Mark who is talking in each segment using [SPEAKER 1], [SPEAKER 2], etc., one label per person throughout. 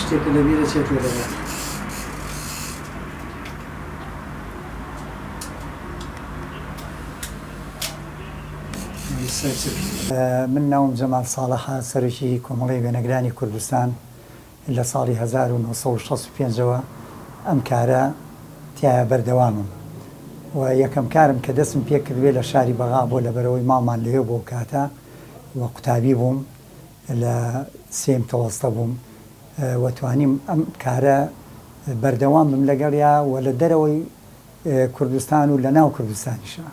[SPEAKER 1] شتێک لە بیرە چێتۆ لەگە من ناوم جەمال ساڵحە سەرۆکی کۆمەڵی وێنەگرانی کوردستان لە ساڵی 1965ەوە ئەم کارە تایە بەردەوامم و یەکەم کارم کە دەستم پێ کردوێ لە شاری بەغا بۆ لەبەرەوەی ماڵمان لەوێ بۆ کاتە و قوتابی بووم لە سێم تەوەستە بووم وەتوانیم ئەم کارە بەردەوام بم لەگەڵیا و لە دەرەوەی کوردستان و لە ناو کوردستانیشە.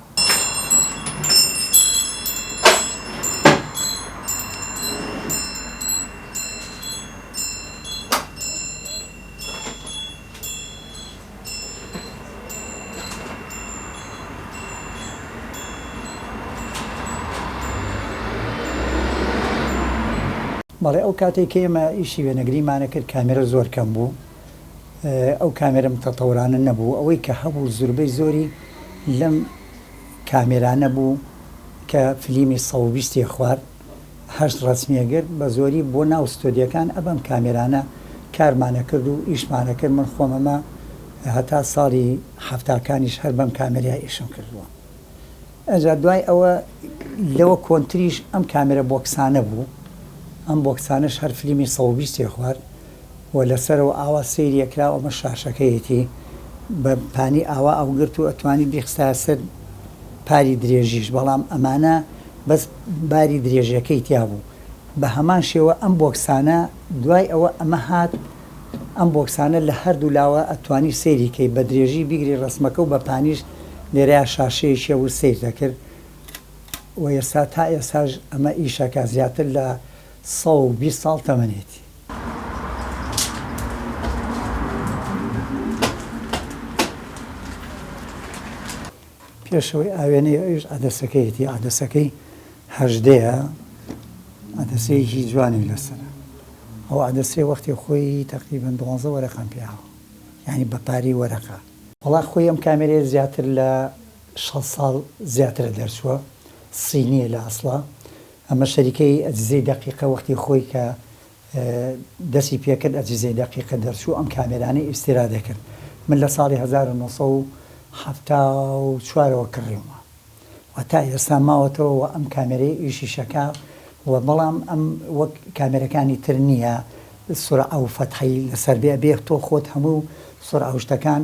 [SPEAKER 1] بەڵێ ئەو کاتێک کە ئێمە ئیشی وێنەگریمانە کرد کامێرە زۆر کەم بوو، ئەو کامێرە متەتەوڕانە نەبوو، ئەوەی کە هەبوو زوربەی زۆری لەم کامێرانە بوو کە فلیمی 120 خوارد 8 ڕەسمیەگرت بە زۆری بۆ ناو ستۆدیەکان ئەبەم کامێرانە کارمانە کرد و ئیشمانە کرد. من خۆمەمە هەتا ساڵی هەفتاکانیش هەر بەم کامێرای ئیشم کردووە. ئەجا دوای ئەوە لەوە کۆنتریش ئەم کامێرە بۆکسانە بوو، ئەم بۆکسانش هەر فلیمی 120 خوارد و لەسەرەوە ئاوا سەیریەکرا ئەمە شاشەکەیەتی بە پانی ئاوا ئەوگرت و ئەتوانی بیخستایە سەر پاری درێژیش، بەڵام ئەمانە بەس باری درێژەکەی تیا بوو. بە هەمان شێوە ئەم بۆکسانە دوای ئەوە ئەمە هات، ئەم بۆکسانە لە هەردوو لاوە ئەتوانی سەیریکەی بە درێژی بیگری ڕسمەکە و بە پانیش لێرەیە شاشەیەشیە و سیر دەکرد و ئێستا تا ئێستاش ئەمە ئیشەکە زیاتر لە 120 ساڵ تەمەنێتی. پێشەوەی ئاوێنەی ئەوش عەدەسەکەیەتی، عەدەسەکەی هەژدەیە، عەدەسەیەکی جوانی لەسەرە. ئەو عەدەسەی وەختی خۆی تەقریبەن 12 وەرەقەم پێیاوە، یعنی بە پاری وەرەقە. وەڵا خۆی ئەم کامێرەیە زیاتر لە 6 ساڵ زیاترە دەرچووە، سینیە لە ئەسڵا. ئەمە شەریکەی ئەجزەی دەقیقە وەختی خۆی کە دەستی پێکرد ئەجزەی دەقیقە دەرچوو ئەم کامێرانەی ئیستیرادە کرد. من لە ساڵی 1974ەوە کڕیومە و تا ئێستا ماوەتەوە و ئەم کامێرەی ئیشی شەکا و بەڵام ئەم وەک کامێرەکانی تر نییە سورعە و فەتحەی لەسەر بێ تۆ خۆت هەموو سورعە و شتەکان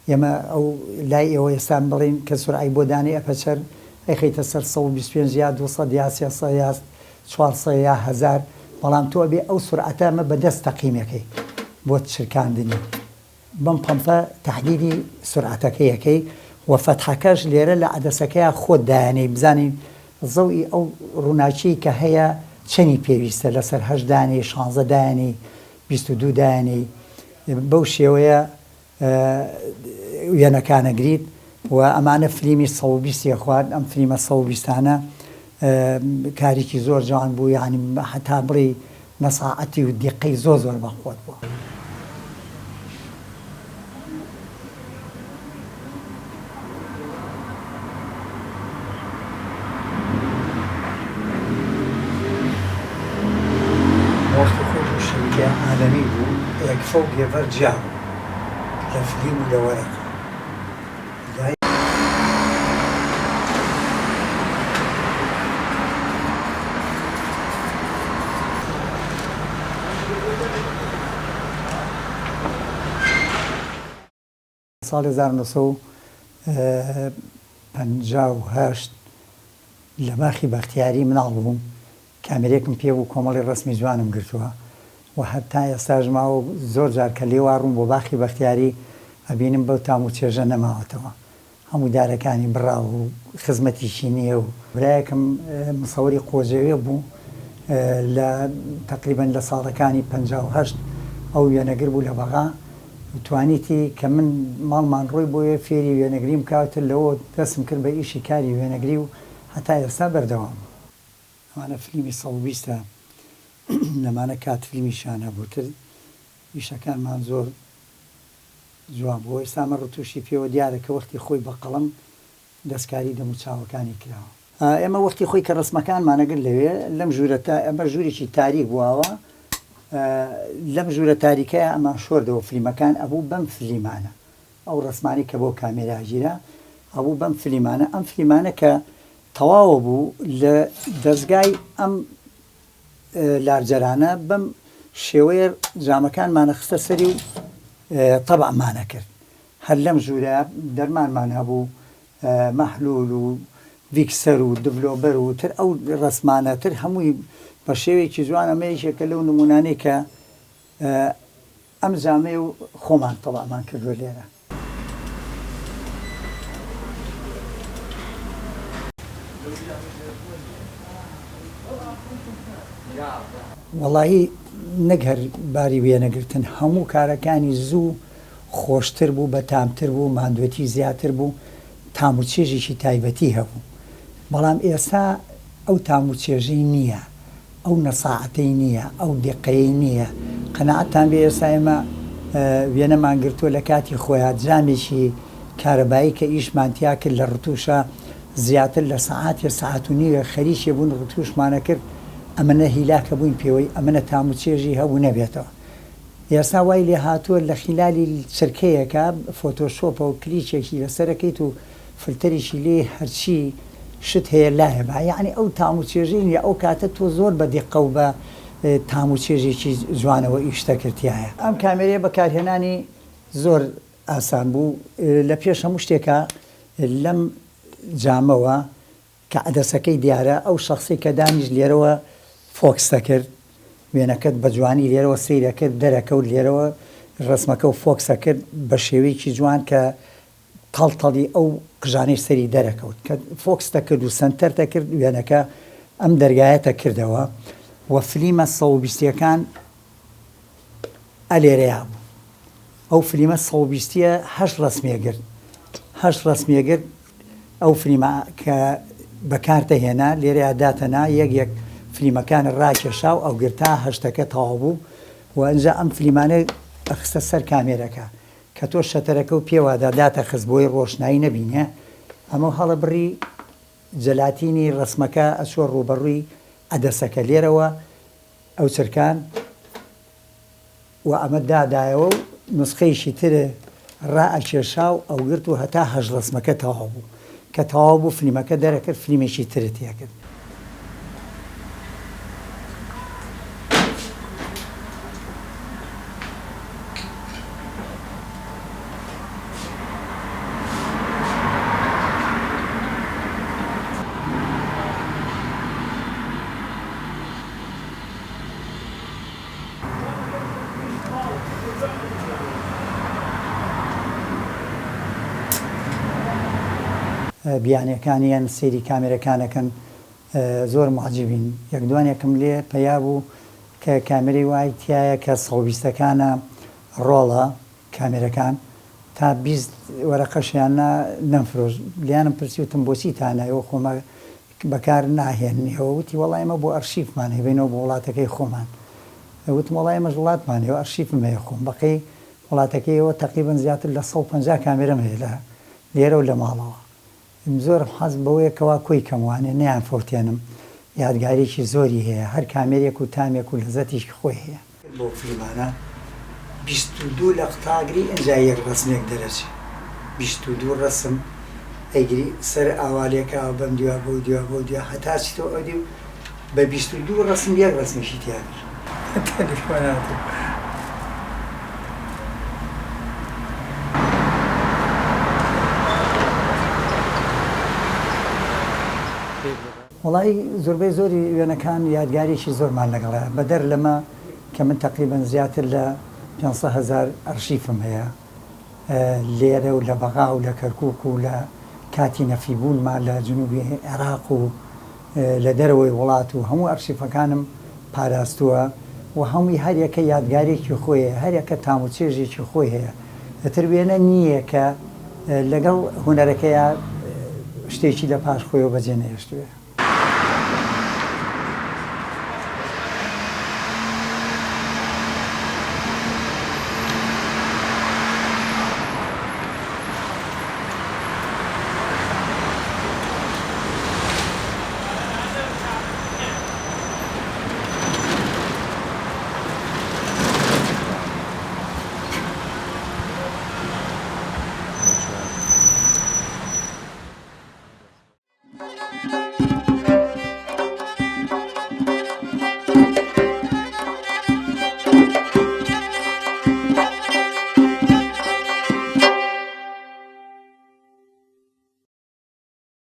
[SPEAKER 1] ئێمە ئەو لای ئێوە ئێستا بڵین کە سورعی بۆ دانی ئەپەچەر ئەیخەیتە سەر 125 یا 200 یا 300 یا 400 یا 1000، بەڵام تۆ بێ ئەو سورعەتە ئەمە بەدەست تەقیمەکەی بۆ چرکاندنی بەم پەمپە تەحدیدی سورعەتەکەیەکەی و فەتحەکەش لێرە لە عەدەسەکەیە خۆت دایانەی بزانین زەوی ئەو ڕووناچی کە هەیە چەنی پێویستە لەسەر 8 دانەی 16 دانەی 22 دانەی بەو شێوەیە وێنەکانە گریت و ئەمانە فلیمی 120 خوارد. ئەم فلیمە 120انە کارێکی زۆر جوان بوو، یعنی هەتا بڵێ نەساعەتی و دیقەی زۆر بەخۆت بووە. وەختی خۆش و شەریکە عالەمی بوو یەکفە و گێڤەر جیا بوو لە فلیم و لە وەرەقە. ساڵی 1958 لە باخی بەختیاری مناڵ بووم، کامێرێکم پێ بوو کۆمەڵی ڕسمی جوانم گرتووە و هەتا ئێستاش ماوە زۆر جار کە لێوارڕوم بۆ باخی بەختیاری ئەبینم بەو تام و چێژە نەماوەتەوە هەموو دارەکانی بڕاو و خزمەتیشی نییە و برایەکم مسەوەری قۆزەوێ بوو لە تقریبەن لە ساڵەکانی 58 ئەو وێنەگر بوو لە بەغا توانیتی کە من ماڵمان ڕۆی بۆیە فێری وێنەگریم کاتر لەوە دەستم کرد بە ئیشی کاری وێنەگری و هەتا ئێستا بەردەوام ئەمانە فیلمی 120 لەمانە کات فیلمیشان هەبووتر ئیشەکانمان زۆر جوان بۆ ئێستامە ڕتوشی پێوە دیارە کە وەختی خۆی بە قەڵەم دەستکاری دەموچاوەکانی کراوە ئێمە وەختی خۆی کە ڕسمەکانمانەگر لەوێ لەم ژوورە ئەمە ژوورێکی تاریک بووەوە لەم ژوورە تاریکەیە ئەمان شۆردەوە فلیمەکان ئەبوو بەم فلیمانە ئەو ڕسمانی کە بۆ کامێراژیرە ئەبوو بەم فلیمانە ئەم فلیمانە کە تەواوە بوو لە دەستگای ئەم لارجەرانە بەم شێوەیە جامەکانمانە خستە سەری و تەبعمانە کرد هەر لەم ژوورە دەرمانمان هەبوو مەحلول و ڤیکسەر و دڤلۆبەر و تر ئەو ڕسمانە تر هەمووی بە شێوەیەکی جوان ئەمەیەکێکە لەو نمونانەی کە ئەم جامەی و خۆمان تەبعمان کردووە لێرە وەڵاهی نەک هەر باری وێنەگرتن هەموو کارەکانی زوو خۆشتر بوو بە تامتر بوو ماندوێتی زیاتر بوو تام و چێژێکی تایبەتی هەبوو بەڵام ئێستا ئەو تام و چێژەی نییە ئەو نەساعەتەی نییە ئەو دقەیەی نییە قەناعەتتان بێ ئێستا ئێمە وێنەمان گرتووە لە کاتی خۆیان جامێکی کارەبایی کە ئیشمانتیا کرد لە ڕتوشە زیاتر لە سەعاتێ سەعات و نیوە خەریکێ بوون ڕتوشمانە کرد ئەمەنە هیلاکە بووین پێوەی ئەمەنە تام و چێژی هەبوو نەبێتەوە ئێستا وای لێ هاتووە لە خلالی چرکەیەکە فۆتۆشۆپە و کلیچێکی لەسەرەکەیت و فلتەریشی لێ هەرچی شت هەیە لایە بە یعنی ئەو تام و چێژەی نیە ئەو کاتە تۆ زۆر بە دیقە و بە تام و چێژێکی جوانەوە ئیشتەکردایە ئەم کامێرەیە بەکارهێنانی زۆر ئاسان بوو لە پێش هەموو شتێکە لەم جامەوە کە عەدەسەکەی دیارە ئەو شەخسی کە دانیش لێرەوە فۆکس دەکرد وێنەکەت بە جوانی لێرەوە سەیرەکرد دەرەکەوت لێرەوە ڕسمەکە و فۆکسە کرد بە شێوەیەکی جوان کە تەڵتەڵی ئەو قژانەی سەری دەرەکەوت کە فۆکس دەکرد و سنتەر دەکرد وێنەکە ئەم دەرگایەتە کردەوە وە فلیمە 120ەکان ئەلێرەیە بوو ئەو فلیمە 120ە 8 ڕسمێگرت 8 ڕسمێگرت ئەو فلیمە کە بەکارتەهێنا لێرەیە داتەنا یەک فلیمەکانە ڕاکێشا و ئەو گرتا هەشتەکە تەواو بوو و ئەنجا ئەم فلیمانە ئەخستە سەر کامێرەکە کە تۆ شەتەرەکە و پێوەدا داتە خست بۆی ڕۆشنایی نەبینێ ئەمە هەڵە بڕی جەلاتینی ڕسمەکە ئەچۆ ڕوبەڕووی عەدەسەکە لێرەوە ئەو چرکان و ئەمە دادایەوە و نسخەیشی ترە ڕائەکێشا و ئەو گرت و هەتا هەژ ڕسمەکە تەواو بوو کە تەواو بوو فلیمەکە دەرەکرد فلیمێکی ترت تێکرد بیانیەکانیان سەیری کامێرەکانەکەن زۆر معجبین یەک دوانێکم لێ پەیا بوو کە کامێرەی وای تایە کە 120ەکانە ڕۆڵە کامێرەکان تا 20 وەرەقەشیان نەمفرۆش لیانم پرسیوتم بۆچی تانایەوە خۆمە بەکار ناهێنیەوە وتی وەڵای ئەمە بۆ ئەرشیفمان هێبێنەوە بۆ وڵاتەکەی خۆمان وتم وەڵای ئەمەش وڵاتمان هێوە ئەرشیفم هەیە خۆم بەقەی وڵاتەکەیەوە تقریبەن زیاتر لە 150 کامێرەم هەیە لە لێرە و لە ماڵەوە زۆر حەز بەوەیەکەوە کۆی کەموانێ نەیان فۆتێنم یادگارێکی زۆری هەیە هەر کامێرێک و تامێک و لەزەتیشی خۆی هەیە بۆ فیلمانە 22 لە قوتاگری ئەنجا یەک ڕسمێک دەرەچێ 22 ڕسم ئەیگری سەر ئاوالێکە بەم دیوە بۆ دیوە بۆ دیوە هەتا چیتەوە ئەدی بە 22 ڕسم یەک ڕسمێکی تیاگر تەلیفۆناتە وڵی زۆربەی زۆری وێنەکان یادگاریشی زۆرمان لەگەڵە بەدەر لەمە کە من تقریبەن زیاتر لە 500,000 ئەرشیفم هەیە لێرە و لە بەغا و لە کەرکووک و لە کاتی نەفیبوونمان لە جنوبی عێراق و لە دەرەوەی وڵات و هەموو ئەرشیفەکانم پاراستووە و هەمووی هەرێکە یادگارێکی خۆیە، هەرێکە تاموچێژێکی خۆی هەیە. ئەتر وێنە نییە کە لەگەڵ هونەرەکەیە شتێکی لە پاش خۆیەوە بەجێ نەهێشتووە.